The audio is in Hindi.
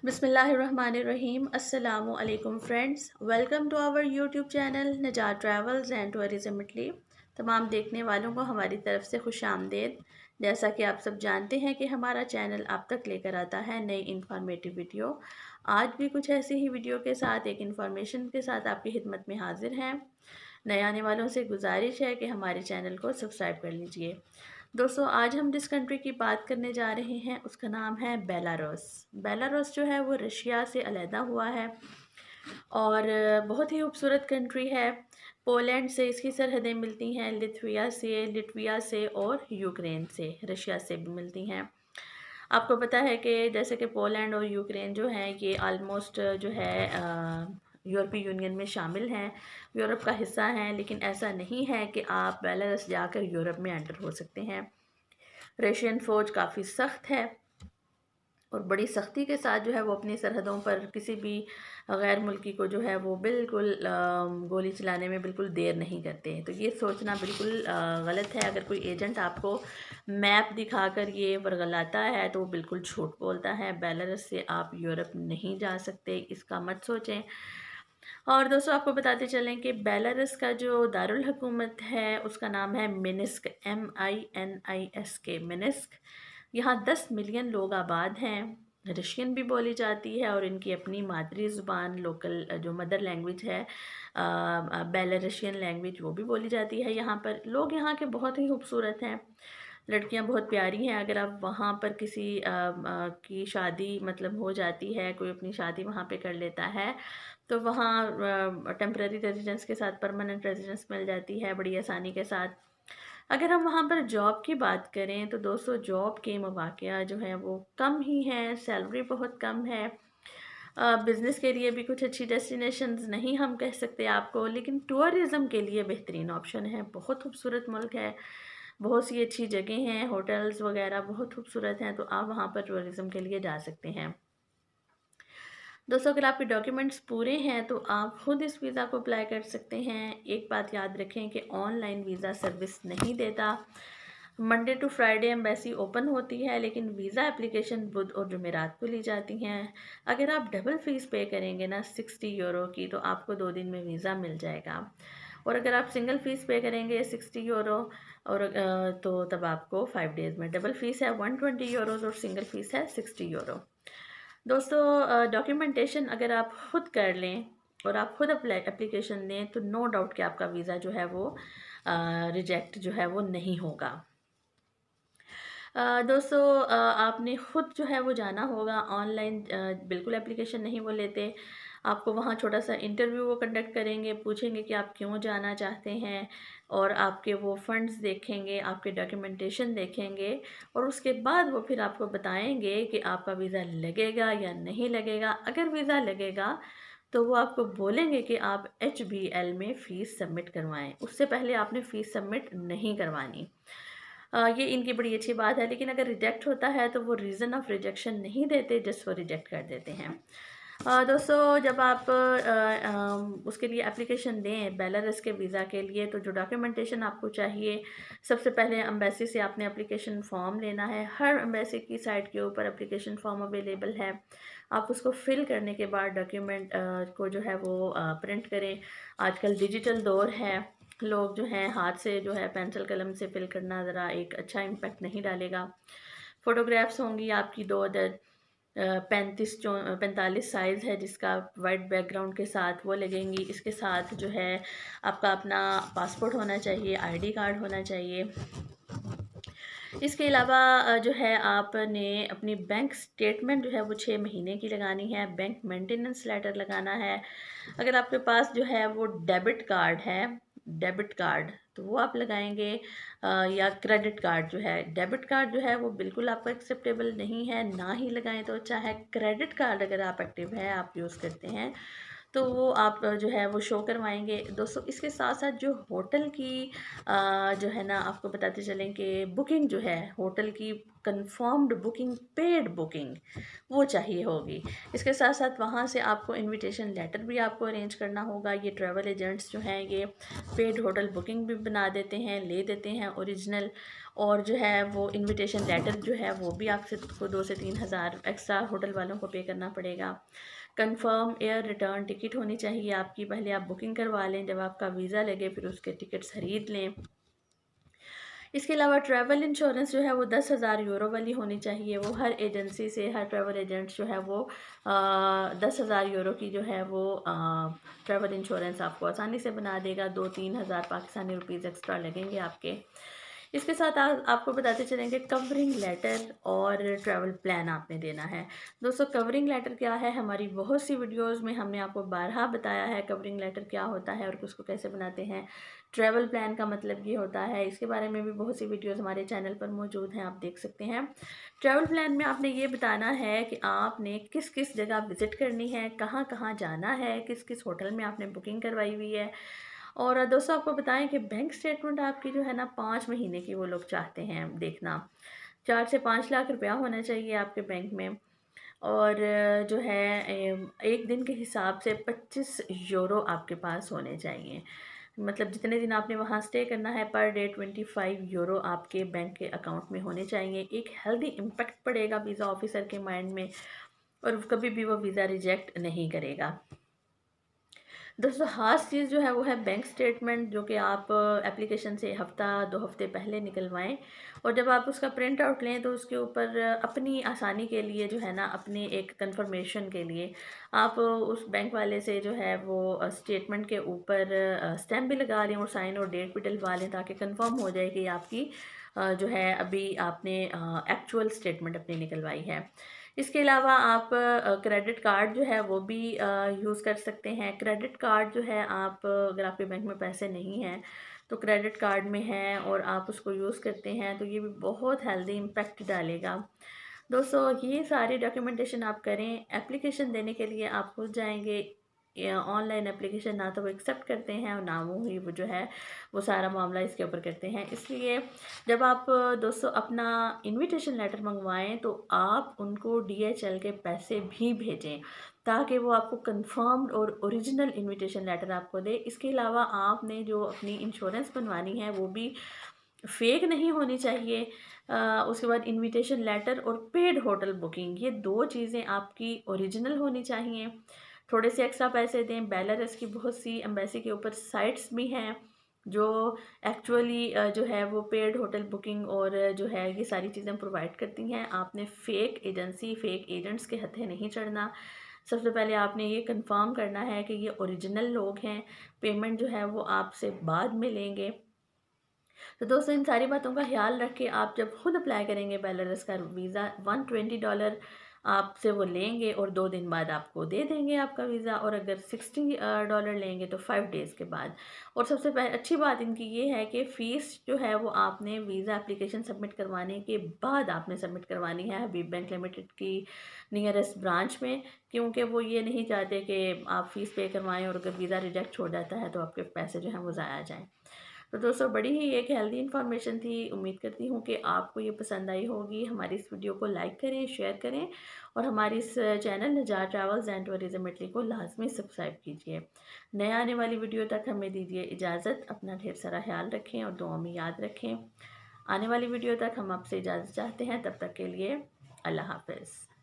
बिस्मिल्लाहिर्रहमानिर्रहीम। अस्सलामु अलैकुम friends, welcome to our YouTube channel Najat travels and tourism Italy. तमाम देखने वालों को हमारी तरफ से खुश आमदेद। जैसा कि आप सब जानते हैं कि हमारा चैनल आप तक लेकर आता है नई इन्फॉर्मेटिव वीडियो। आज भी कुछ ऐसी ही वीडियो के साथ एक इन्फॉर्मेशन के साथ आपकी खिदमत में हाजिर हैं। नए आने वालों से गुजारिश है कि हमारे चैनल को सब्सक्राइब कर लीजिए। दोस्तों, आज हम जिस कंट्री की बात करने जा रहे हैं उसका नाम है बेलारूस। बेलारूस जो है वो रशिया से अलहदा हुआ है और बहुत ही खूबसूरत कंट्री है। पोलैंड से इसकी सरहदें मिलती हैं, लिथुआनिया से और यूक्रेन से, रशिया से भी मिलती हैं। आपको पता है कि जैसे कि पोलैंड और यूक्रेन जो हैं ये आलमोस्ट जो है यूरोपीय यूनियन में शामिल हैं, यूरोप का हिस्सा हैं, लेकिन ऐसा नहीं है कि आप बेलारूस जाकर यूरोप में एंटर हो सकते हैं। रशियन फ़ौज काफ़ी सख्त है और बड़ी सख्ती के साथ जो है वो अपनी सरहदों पर किसी भी गैर मुल्की को जो है वो बिल्कुल गोली चलाने में बिल्कुल देर नहीं करते। तो ये सोचना बिल्कुल गलत है। अगर कोई एजेंट आपको मैप दिखाकर ये वर्गलाता है तो वो बिल्कुल झूठ बोलता है। बेलारूस से आप यूरोप नहीं जा सकते, इसका मत सोचें। और दोस्तों, आपको बताते चलें कि बेलारूस का जो दारुल हुकूमत है उसका नाम है मिन्स्क, MINISK, मिन्स्क। यहाँ 10 मिलियन लोग आबाद हैं। रशियन भी बोली जाती है और इनकी अपनी मादरी ज़ुबान, लोकल जो मदर लैंग्वेज है बेलारूसियन लैंग्वेज, वो भी बोली जाती है। यहाँ पर लोग यहाँ के बहुत ही खूबसूरत हैं, लड़कियां बहुत प्यारी हैं। अगर आप वहाँ पर किसी की शादी मतलब हो जाती है, कोई अपनी शादी वहाँ पे कर लेता है तो वहाँ टेम्परेरी रेजिडेंस के साथ परमानेंट रेजिडेंस मिल जाती है बड़ी आसानी के साथ। अगर हम वहाँ पर जॉब की बात करें तो दोस्तों, जॉब के मौक़े जो है वो कम ही हैं, सैलरी बहुत कम है। बिज़नेस के लिए भी कुछ अच्छी डेस्टिनेशंस नहीं हम कह सकते आपको, लेकिन टूरिज़्म के लिए बेहतरीन ऑप्शन है। बहुत खूबसूरत मुल्क है, बहुत सी अच्छी जगह हैं, होटल्स वगैरह बहुत खूबसूरत हैं, तो आप वहाँ पर टूरिज़्म के लिए जा सकते हैं। दोस्तों, अगर आपके डॉक्यूमेंट्स पूरे हैं तो आप खुद इस वीज़ा को अप्लाई कर सकते हैं। एक बात याद रखें कि ऑनलाइन वीज़ा सर्विस नहीं देता। Monday to Friday embassy open होती है, लेकिन वीज़ा एप्लीकेशन बुध और जुमेरात को ली जाती हैं। अगर आप डबल फ़ीस पे करेंगे ना 60 यूरो की, तो आपको 2 दिन में वीज़ा मिल जाएगा। और अगर आप सिंगल फ़ीस पे करेंगे 60 यूरो और तो तब आपको 5 डेज़ में, डबल फ़ीस है 120 यूरोज़ और सिंगल फ़ीस है 60 यूरो। दोस्तों, डॉक्यूमेंटेशन अगर आप खुद कर लें और आप खुद एप्लीकेशन दें तो नो डाउट कि आपका वीज़ा जो है वो रिजेक्ट जो है वो नहीं होगा। दोस्तों, आपने ख़ुद जो है वो जाना होगा ऑनलाइन, बिल्कुल एप्लीकेशन नहीं वो लेते। आपको वहाँ छोटा सा इंटरव्यू वो कंडक्ट करेंगे, पूछेंगे कि आप क्यों जाना चाहते हैं और आपके वो फंड्स देखेंगे, आपके डॉक्यूमेंटेशन देखेंगे और उसके बाद वो फिर आपको बताएंगे कि आपका वीज़ा लगेगा या नहीं लगेगा। अगर वीज़ा लगेगा तो वो आपको बोलेंगे कि आप HBL में फ़ीस सबमिट करवाएं, उससे पहले आपने फ़ीस सबमिट नहीं करवानी। ये इनकी बड़ी अच्छी बात है। लेकिन अगर रिजेक्ट होता है तो वो रीज़न ऑफ रिजेक्शन नहीं देते, जस्ट वो रिजेक्ट कर देते हैं। दोस्तों, जब आप उसके लिए एप्लीकेशन दें बेलारूस के वीज़ा के लिए, तो जो डॉक्यूमेंटेशन आपको चाहिए, सबसे पहले एम्बेसी से आपने एप्लीकेशन फ़ॉर्म लेना है। हर एम्बेसी की साइट के ऊपर एप्लीकेशन फ़ॉर्म अवेलेबल है। आप उसको फिल करने के बाद डॉक्यूमेंट को जो है वो प्रिंट करें। आजकल डिजिटल दौर है, लोग जो हैं हाथ से जो है पेंसिल कलम से फिल करना ज़रा एक अच्छा इम्पेक्ट नहीं डालेगा। फ़ोटोग्राफ्स होंगी आपकी 2 अदद, 45 साइज़ है जिसका वाइट बैकग्राउंड के साथ वो लगेंगी। इसके साथ जो है आपका अपना पासपोर्ट होना चाहिए, ID कार्ड होना चाहिए। इसके अलावा जो है आपने अपनी बैंक स्टेटमेंट जो है वो 6 महीने की लगानी है, बैंक मेंटेनेंस लेटर लगाना है। अगर आपके पास जो है वो डेबिट कार्ड तो वो आप लगाएंगे, या क्रेडिट कार्ड जो है, डेबिट कार्ड जो है वो बिल्कुल आपको एक्सेप्टेबल नहीं है, ना ही लगाएं तो अच्छा है। क्रेडिट कार्ड अगर आप एक्टिव है, आप यूज़ करते हैं, तो वो आप जो है वो शो करवाएंगे। दोस्तों, इसके साथ साथ जो होटल की जो है ना, आपको बताते चलें कि बुकिंग जो है होटल की कंफर्म्ड बुकिंग, पेड बुकिंग वो चाहिए होगी। इसके साथ साथ वहाँ से आपको इनविटेशन लेटर भी आपको अरेंज करना होगा। ये ट्रैवल एजेंट्स जो हैं ये पेड होटल बुकिंग भी बना देते हैं, ले देते हैं ओरिजिनल, और जो है वो इनविटेशन लेटर जो है वो भी आपसे को 2 से 3 हज़ार एक्स्ट्रा होटल वालों को पे करना पड़ेगा। कंफर्म एयर रिटर्न टिकट होनी चाहिए आपकी, पहले आप बुकिंग करवा लें, जब आपका वीज़ा लगे फिर उसके टिकट्स खरीद लें। इसके अलावा ट्रैवल इंश्योरेंस जो है वो 10,000 यूरो वाली होनी चाहिए। वो हर एजेंसी से, हर ट्रैवल एजेंट जो है वो 10,000 यूरो की जो है वो ट्रैवल इंश्योरेंस आपको आसानी से बना देगा। 2-3 हज़ार पाकिस्तानी रुपीज़ एक्स्ट्रा लगेंगे आपके। इसके साथ आपको बताते चलेंगे कवरिंग लेटर और ट्रैवल प्लान आपने देना है। दोस्तों कवरिंग लेटर क्या है, हमारी बहुत सी वीडियोस में हमने आपको बारहा बताया है कवरिंग लेटर क्या होता है और उसको कैसे बनाते हैं। ट्रैवल प्लान का मतलब ये होता है, इसके बारे में भी बहुत सी वीडियोस हमारे चैनल पर मौजूद हैं, आप देख सकते हैं। ट्रैवल प्लान में आपने ये बताना है कि आपने किस किस जगह विज़िट करनी है, कहाँ कहाँ जाना है, किस किस होटल में आपने बुकिंग करवाई हुई है। और दोस्तों आपको बताएं कि बैंक स्टेटमेंट आपकी जो है ना 5 महीने की वो लोग चाहते हैं देखना। 4 से 5 लाख रुपया होना चाहिए आपके बैंक में। और जो है 1 दिन के हिसाब से 25 यूरो आपके पास होने चाहिए। मतलब जितने दिन आपने वहाँ स्टे करना है पर डे 25 यूरो आपके बैंक के अकाउंट में होने चाहिए। एक हेल्दी इम्पैक्ट पड़ेगा वीज़ा ऑफिसर के माइंड में, और कभी भी वो वीज़ा रिजेक्ट नहीं करेगा। दोस्तों ख़ास चीज़ जो है वो है बैंक स्टेटमेंट, जो कि आप एप्लीकेशन से हफ़्ता 2 हफ़्ते पहले निकलवाएं। और जब आप उसका प्रिंट आउट लें तो उसके ऊपर अपनी आसानी के लिए जो है ना, अपने एक कंफर्मेशन के लिए आप उस बैंक वाले से जो है वो स्टेटमेंट के ऊपर स्टैम्प भी लगा लें और साइन और डेट भी डलवा लें, ताकि कंफर्म हो जाए कि आपकी जो है अभी आपने एक्चुअल स्टेटमेंट अपनी निकलवाई है। इसके अलावा आप क्रेडिट कार्ड जो है वो भी यूज़ कर सकते हैं। क्रेडिट कार्ड जो है आप अगर आपके बैंक में पैसे नहीं हैं तो क्रेडिट कार्ड में है और आप उसको यूज़ करते हैं तो ये भी बहुत हेल्दी इम्पैक्ट डालेगा। दोस्तों ये सारी डॉक्यूमेंटेशन आप करें। एप्लीकेशन देने के लिए आप खुद जाएंगे, ऑनलाइन एप्लीकेशन ना तो वो एक्सेप्ट करते हैं और ना वो जो है वो सारा मामला इसके ऊपर करते हैं। इसलिए जब आप दोस्तों अपना इनविटेशन लेटर मंगवाएं तो आप उनको DHL के पैसे भी भेजें, ताकि वो आपको कंफर्म्ड और ओरिजिनल इनविटेशन लेटर आपको दे। इसके अलावा आपने जो अपनी इंश्योरेंस बनवानी है वो भी फेक नहीं होनी चाहिए। उसके बाद इनविटेशन लेटर और पेड होटल बुकिंग, ये 2 चीज़ें आपकी ओरिजिनल होनी चाहिए। थोड़े से एक्स्ट्रा पैसे दें। बेलारस की बहुत सी एम्बेसी के ऊपर साइट्स भी हैं जो एक्चुअली जो है वो पेड होटल बुकिंग और जो है ये सारी चीज़ें प्रोवाइड करती हैं। आपने फ़ेक एजेंसी, फ़ेक एजेंट्स के हत्थे नहीं चढ़ना। सबसे पहले आपने ये कंफर्म करना है कि ये ओरिजिनल लोग हैं। पेमेंट जो है वो आपसे बाद में लेंगे। तो दोस्तों इन सारी बातों का ख्याल रख के आप जब खुद अप्लाई करेंगे बेलारस का वीज़ा, $120 आपसे वो लेंगे और 2 दिन बाद आपको दे देंगे आपका वीज़ा। और अगर $60 लेंगे तो 5 डेज़ के बाद। और सबसे अच्छी बात इनकी ये है कि फ़ीस जो है वो आपने वीज़ा एप्लीकेशन सबमिट करवाने के बाद आपने सबमिट करवानी है हबीब बैंक लिमिटेड की नियरेस्ट ब्रांच में, क्योंकि वो ये नहीं चाहते कि आप फ़ीस पे करवाएं और अगर वीज़ा रिजेक्ट हो जाता है तो आपके पैसे जो हैं वो ज़ाया जाएँ। तो दोस्तों बड़ी ही एक हेल्दी इन्फॉर्मेशन थी। उम्मीद करती हूँ कि आपको ये पसंद आई होगी। हमारी इस वीडियो को लाइक करें, शेयर करें और हमारी इस channel Najat travels and tourism Italy को लाजमी सब्सक्राइब कीजिए। नए आने वाली वीडियो तक हमें दीजिए इजाज़त। अपना ढेर सारा ख्याल रखें और दुआ में याद रखें। आने वाली वीडियो तक हम आपसे इजाज़त चाहते हैं। तब तक के लिए अल्लाह हाफ़िज़।